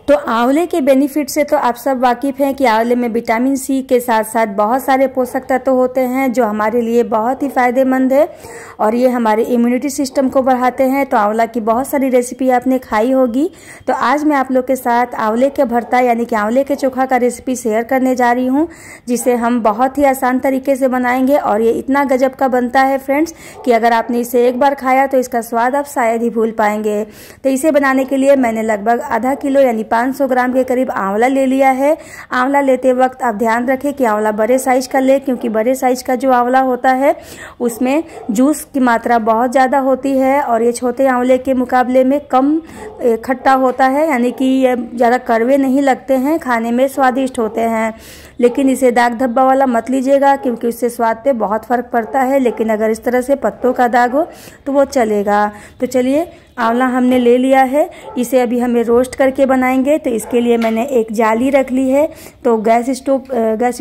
तो आंवले के बेनिफिट से तो आप सब वाकिफ़ हैं कि आंवले में विटामिन सी के साथ साथ बहुत सारे पोषक तत्व होते हैं जो हमारे लिए बहुत ही फ़ायदेमंद है और ये हमारे इम्यूनिटी सिस्टम को बढ़ाते हैं। तो आंवला की बहुत सारी रेसिपी आपने खाई होगी। तो आज मैं आप लोग के साथ आंवले के भरता यानी कि आंवले के चोखा का रेसिपी शेयर करने जा रही हूँ, जिसे हम बहुत ही आसान तरीके से बनाएंगे और ये इतना गजब का बनता है फ्रेंड्स कि अगर आपने इसे एक बार खाया तो इसका स्वाद आप शायद ही भूल पाएंगे। तो इसे बनाने के लिए मैंने लगभग आधा किलो यानी 500 ग्राम के करीब आंवला ले लिया है। आंवला लेते वक्त आप ध्यान रखें कि आंवला बड़े साइज का ले, क्योंकि बड़े साइज का जो आंवला होता है उसमें जूस की मात्रा बहुत ज़्यादा होती है और ये छोटे आंवले के मुकाबले में कम खट्टा होता है, यानी कि ये ज़्यादा कड़वे नहीं लगते हैं, खाने में स्वादिष्ट होते हैं। लेकिन इसे दाग धब्बा वाला मत लीजिएगा क्योंकि उससे स्वाद पे बहुत फ़र्क पड़ता है। लेकिन अगर इस तरह से पत्तों का दाग हो तो वो चलेगा। तो चलिए, आंवला हमने ले लिया है, इसे अभी हमें रोस्ट करके बनाएंगे। तो इसके लिए मैंने एक जाली रख ली है। तो गैस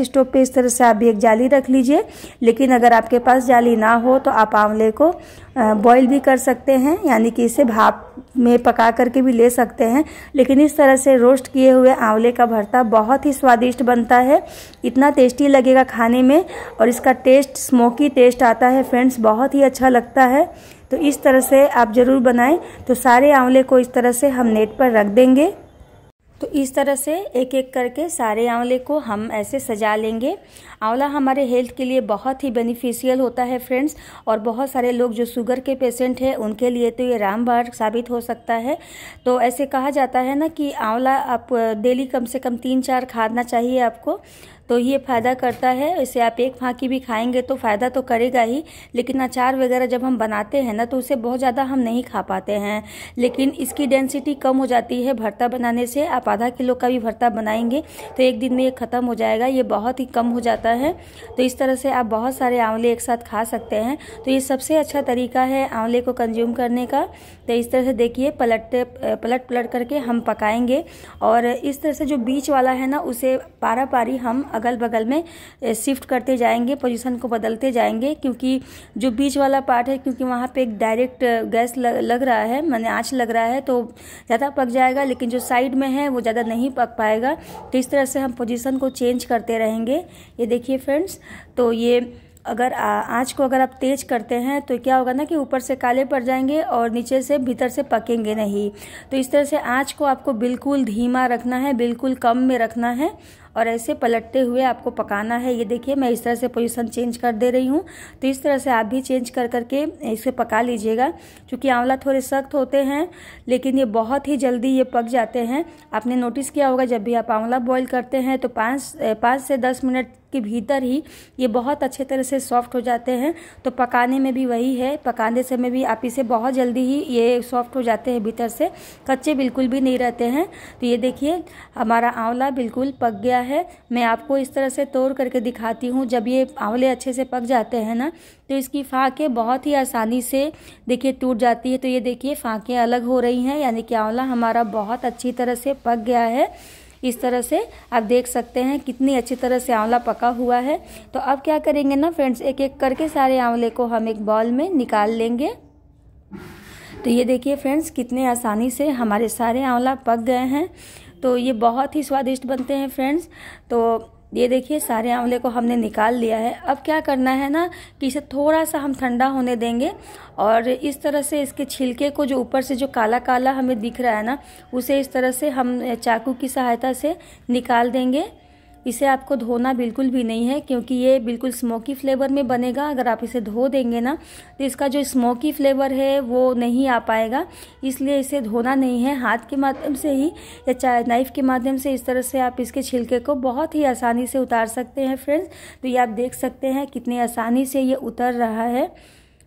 स्टोव पे इस तरह से आप भी एक जाली रख लीजिए। लेकिन अगर आपके पास जाली ना हो तो आप आंवले को बॉईल भी कर सकते हैं, यानी कि इसे भाप में पका करके भी ले सकते हैं। लेकिन इस तरह से रोस्ट किए हुए आंवले का भरता बहुत ही स्वादिष्ट बनता है, इतना टेस्टी लगेगा खाने में और इसका टेस्ट स्मोकी टेस्ट आता है फ्रेंड्स, बहुत ही अच्छा लगता है। तो इस तरह से आप ज़रूर बनाएं। तो सारे आंवले को इस तरह से हम नेट पर रख देंगे। तो इस तरह से एक एक करके सारे आंवले को हम ऐसे सजा लेंगे। आंवला हमारे हेल्थ के लिए बहुत ही बेनिफिशियल होता है फ्रेंड्स, और बहुत सारे लोग जो शुगर के पेशेंट हैं उनके लिए तो ये रामबाण साबित हो सकता है। तो ऐसे कहा जाता है ना कि आंवला आप डेली कम से कम 3-4 खाना चाहिए आपको, तो ये फ़ायदा करता है। इसे आप एक फाँकी भी खाएंगे तो फ़ायदा तो करेगा ही, लेकिन अचार वगैरह जब हम बनाते हैं ना तो उसे बहुत ज़्यादा हम नहीं खा पाते हैं। लेकिन इसकी डेंसिटी कम हो जाती है भरता बनाने से। आप आधा किलो का भी भरता बनाएंगे तो एक दिन में ये ख़त्म हो जाएगा, ये बहुत ही कम हो जाता है। तो इस तरह से आप बहुत सारे आंवले एक साथ खा सकते हैं। तो ये सबसे अच्छा तरीका है आंवले को कंज्यूम करने का। तो इस तरह से देखिए, पलट करके हम पकाएंगे और इस तरह से जो बीच वाला है ना उसे पारा पारी हम अगल बगल में शिफ्ट करते जाएंगे, पोजीशन को बदलते जाएंगे, क्योंकि जो बीच वाला पार्ट है, क्योंकि वहाँ पे एक डायरेक्ट गैस लग रहा है, माने आँच लग रहा है, तो ज़्यादा पक जाएगा। लेकिन जो साइड में है वो ज़्यादा नहीं पक पाएगा। तो इस तरह से हम पोजीशन को चेंज करते रहेंगे। ये देखिए फ्रेंड्स, तो ये अगर आँच को अगर आप तेज़ करते हैं तो क्या होगा ना कि ऊपर से काले पड़ जाएंगे और नीचे से भीतर से पकेंगे नहीं। तो इस तरह से आँच को आपको बिल्कुल धीमा रखना है, बिल्कुल कम में रखना है और ऐसे पलटते हुए आपको पकाना है। ये देखिए, मैं इस तरह से पोजीशन चेंज कर दे रही हूँ। तो इस तरह से आप भी चेंज कर करके इसे पका लीजिएगा, क्योंकि आंवला थोड़े सख्त होते हैं लेकिन ये बहुत ही जल्दी ये पक जाते हैं। आपने नोटिस किया होगा जब भी आप आंवला बॉईल करते हैं तो 5 से 10 मिनट के भीतर ही ये बहुत अच्छे तरह से सॉफ्ट हो जाते हैं। तो पकाने में भी वही है, पकाने समय भी आप इसे बहुत जल्दी ही ये सॉफ्ट हो जाते हैं, भीतर से कच्चे बिल्कुल भी नहीं रहते हैं। तो ये देखिए, हमारा आंवला बिल्कुल पक गया है। मैं आपको इस तरह से तोड़ करके दिखाती हूँ। जब ये आंवले अच्छे से पक जाते हैं ना तो इसकी फाँकें बहुत ही आसानी से देखिए टूट जाती है। तो ये देखिए, फाँकें अलग हो रही हैं, यानी कि आंवला हमारा बहुत अच्छी तरह से पक गया है। इस तरह से आप देख सकते हैं कितनी अच्छी तरह से आंवला पका हुआ है। तो अब क्या करेंगे ना फ्रेंड्स, एक एक करके सारे आंवले को हम एक बाउल में निकाल लेंगे। तो ये देखिए फ्रेंड्स, कितने आसानी से हमारे सारे आंवला पक गए हैं। तो ये बहुत ही स्वादिष्ट बनते हैं फ्रेंड्स। तो ये देखिए, सारे आंवले को हमने निकाल लिया है। अब क्या करना है ना कि इसे थोड़ा सा हम ठंडा होने देंगे और इस तरह से इसके छिलके को, जो ऊपर से जो काला काला हमें दिख रहा है ना, उसे इस तरह से हम चाकू की सहायता से निकाल देंगे। इसे आपको धोना बिल्कुल भी नहीं है, क्योंकि ये बिल्कुल स्मोकी फ्लेवर में बनेगा। अगर आप इसे धो देंगे ना तो इसका जो स्मोकी फ्लेवर है वो नहीं आ पाएगा, इसलिए इसे धोना नहीं है। हाथ के माध्यम से ही या चाहे नाइफ के माध्यम से इस तरह से आप इसके छिलके को बहुत ही आसानी से उतार सकते हैं फ्रेंड्स। तो ये आप देख सकते हैं कितनी आसानी से ये उतर रहा है,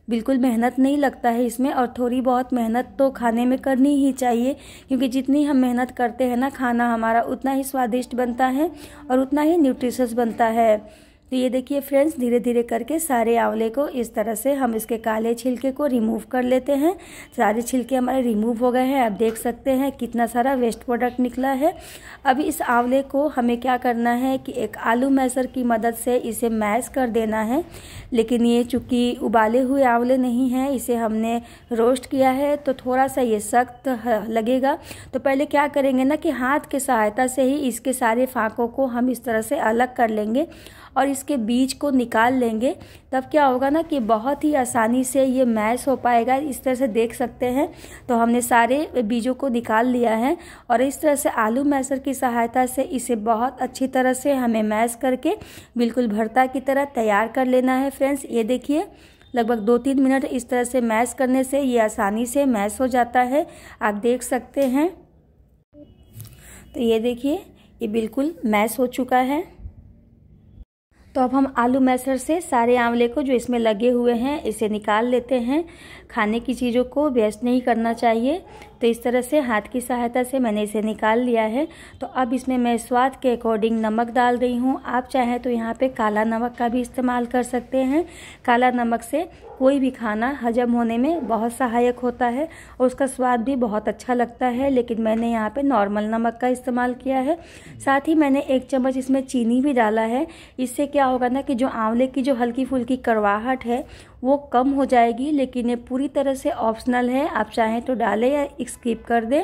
बिल्कुल मेहनत नहीं लगता है इसमें। और थोड़ी बहुत मेहनत तो खाने में करनी ही चाहिए, क्योंकि जितनी हम मेहनत करते हैं ना, खाना हमारा उतना ही स्वादिष्ट बनता है और उतना ही न्यूट्रिशियस बनता है। तो ये देखिए फ्रेंड्स, धीरे धीरे करके सारे आंवले को इस तरह से हम इसके काले छिलके को रिमूव कर लेते हैं। सारे छिलके हमारे रिमूव हो गए हैं। आप देख सकते हैं कितना सारा वेस्ट प्रोडक्ट निकला है। अब इस आंवले को हमें क्या करना है कि एक आलू मैशर की मदद से इसे मैश कर देना है। लेकिन ये चूँकि उबाले हुए आंवले नहीं हैं, इसे हमने रोस्ट किया है तो थोड़ा सा ये सख्त लगेगा। तो पहले क्या करेंगे ना कि हाथ के सहायता से ही इसके सारे फाँकों को हम इस तरह से अलग कर लेंगे और इसके बीज को निकाल लेंगे। तब क्या होगा ना कि बहुत ही आसानी से ये मैश हो पाएगा। इस तरह से देख सकते हैं। तो हमने सारे बीजों को निकाल लिया है और इस तरह से आलू मैशर की सहायता से इसे बहुत अच्छी तरह से हमें मैश करके बिल्कुल भरता की तरह तैयार कर लेना है। फ्रेंड्स, ये देखिए लगभग 2-3 मिनट इस तरह से मैश करने से ये आसानी से मैश हो जाता है। आप देख सकते हैं। तो ये देखिए ये बिल्कुल मैश हो चुका है। तो अब हम आलू मैशर से सारे आंवले को जो इसमें लगे हुए हैं इसे निकाल लेते हैं। खाने की चीज़ों को वेस्ट नहीं करना चाहिए। तो इस तरह से हाथ की सहायता से मैंने इसे निकाल लिया है। तो अब इसमें मैं स्वाद के अकॉर्डिंग नमक डाल रही हूँ। आप चाहें तो यहाँ पे काला नमक का भी इस्तेमाल कर सकते हैं। काला नमक से कोई भी खाना हजम होने में बहुत सहायक होता है और उसका स्वाद भी बहुत अच्छा लगता है। लेकिन मैंने यहाँ पे नॉर्मल नमक का इस्तेमाल किया है। साथ ही मैंने 1 चम्मच इसमें चीनी भी डाला है। इससे क्या होगा ना कि जो आंवले की जो हल्की फुल्की कड़वाहट है वो कम हो जाएगी। लेकिन ये पूरी तरह से ऑप्शनल है, आप चाहें तो डालें या स्किप कर दें।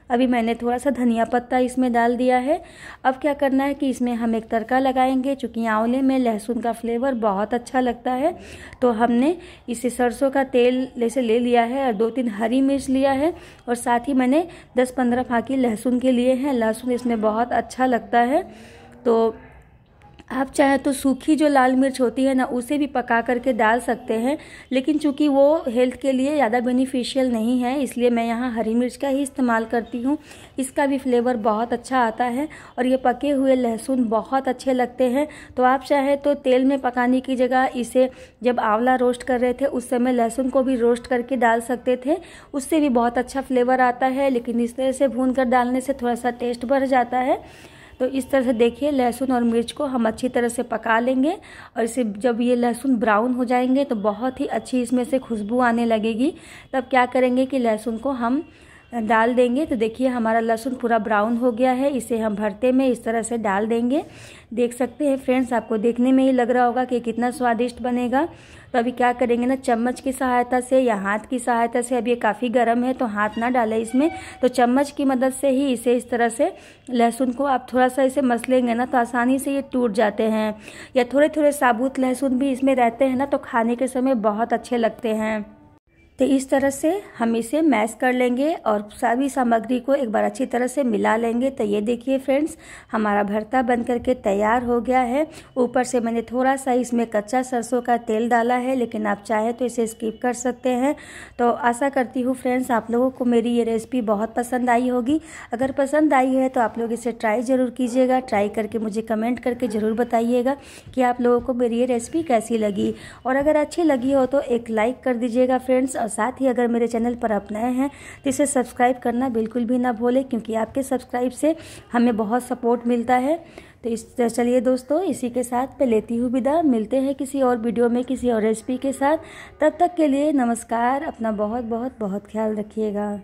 अभी मैंने थोड़ा सा धनिया पत्ता इसमें डाल दिया है। अब क्या करना है कि इसमें हम एक तड़का लगाएंगे। चूँकि आंवले में लहसुन का फ्लेवर बहुत अच्छा लगता है तो हमने इसे सरसों का तेल जैसे ले लिया है और 2-3 हरी मिर्च लिया है और साथ ही मैंने 10-15 फाँकी लहसुन के लिए हैं। लहसुन इसमें बहुत अच्छा लगता है। तो आप चाहें तो सूखी जो लाल मिर्च होती है ना उसे भी पका करके डाल सकते हैं। लेकिन चूंकि वो हेल्थ के लिए ज़्यादा बेनिफिशियल नहीं है इसलिए मैं यहाँ हरी मिर्च का ही इस्तेमाल करती हूँ। इसका भी फ्लेवर बहुत अच्छा आता है और ये पके हुए लहसुन बहुत अच्छे लगते हैं। तो आप चाहें तो तेल में पकाने की जगह इसे जब आंवला रोस्ट कर रहे थे उस समय लहसुन को भी रोस्ट करके डाल सकते थे, उससे भी बहुत अच्छा फ्लेवर आता है। लेकिन इस तरह से भून कर डालने से थोड़ा सा टेस्ट बढ़ जाता है। तो इस तरह से देखिए लहसुन और मिर्च को हम अच्छी तरह से पका लेंगे और इसे जब ये लहसुन ब्राउन हो जाएंगे तो बहुत ही अच्छी इसमें से खुशबू आने लगेगी। तब क्या करेंगे कि लहसुन को हम डाल देंगे। तो देखिए हमारा लहसुन पूरा ब्राउन हो गया है। इसे हम भरते में इस तरह से डाल देंगे। देख सकते हैं फ्रेंड्स, आपको देखने में ही लग रहा होगा कि कितना स्वादिष्ट बनेगा। तो अभी क्या करेंगे ना, चम्मच की सहायता से या हाथ की सहायता से, अब ये काफ़ी गर्म है तो हाथ ना डालें इसमें, तो चम्मच की मदद से ही इसे इस तरह से लहसुन को आप थोड़ा सा इसे मसलेंगे ना तो आसानी से ये टूट जाते हैं। या थोड़े थोड़े साबुत लहसुन भी इसमें रहते हैं ना तो खाने के समय बहुत अच्छे लगते हैं। तो इस तरह से हम इसे मैश कर लेंगे और सभी सामग्री को एक बार अच्छी तरह से मिला लेंगे। तो ये देखिए फ्रेंड्स, हमारा भरता बन करके तैयार हो गया है। ऊपर से मैंने थोड़ा सा इसमें कच्चा सरसों का तेल डाला है, लेकिन आप चाहे तो इसे स्किप कर सकते हैं। तो आशा करती हूँ फ्रेंड्स आप लोगों को मेरी ये रेसिपी बहुत पसंद आई होगी। अगर पसंद आई है तो आप लोग इसे ट्राई ज़रूर कीजिएगा। ट्राई करके मुझे कमेंट करके ज़रूर बताइएगा कि आप लोगों को मेरी ये रेसिपी कैसी लगी। और अगर अच्छी लगी हो तो एक लाइक कर दीजिएगा फ्रेंड्स। साथ ही अगर मेरे चैनल पर आप नए हैं तो इसे सब्सक्राइब करना बिल्कुल भी ना भूलें, क्योंकि आपके सब्सक्राइब से हमें बहुत सपोर्ट मिलता है। तो चलिए दोस्तों, इसी के साथ मैं लेती हूँ विदा। मिलते हैं किसी और वीडियो में किसी और रेसिपी के साथ। तब तक के लिए नमस्कार। अपना बहुत बहुत बहुत ख्याल रखिएगा।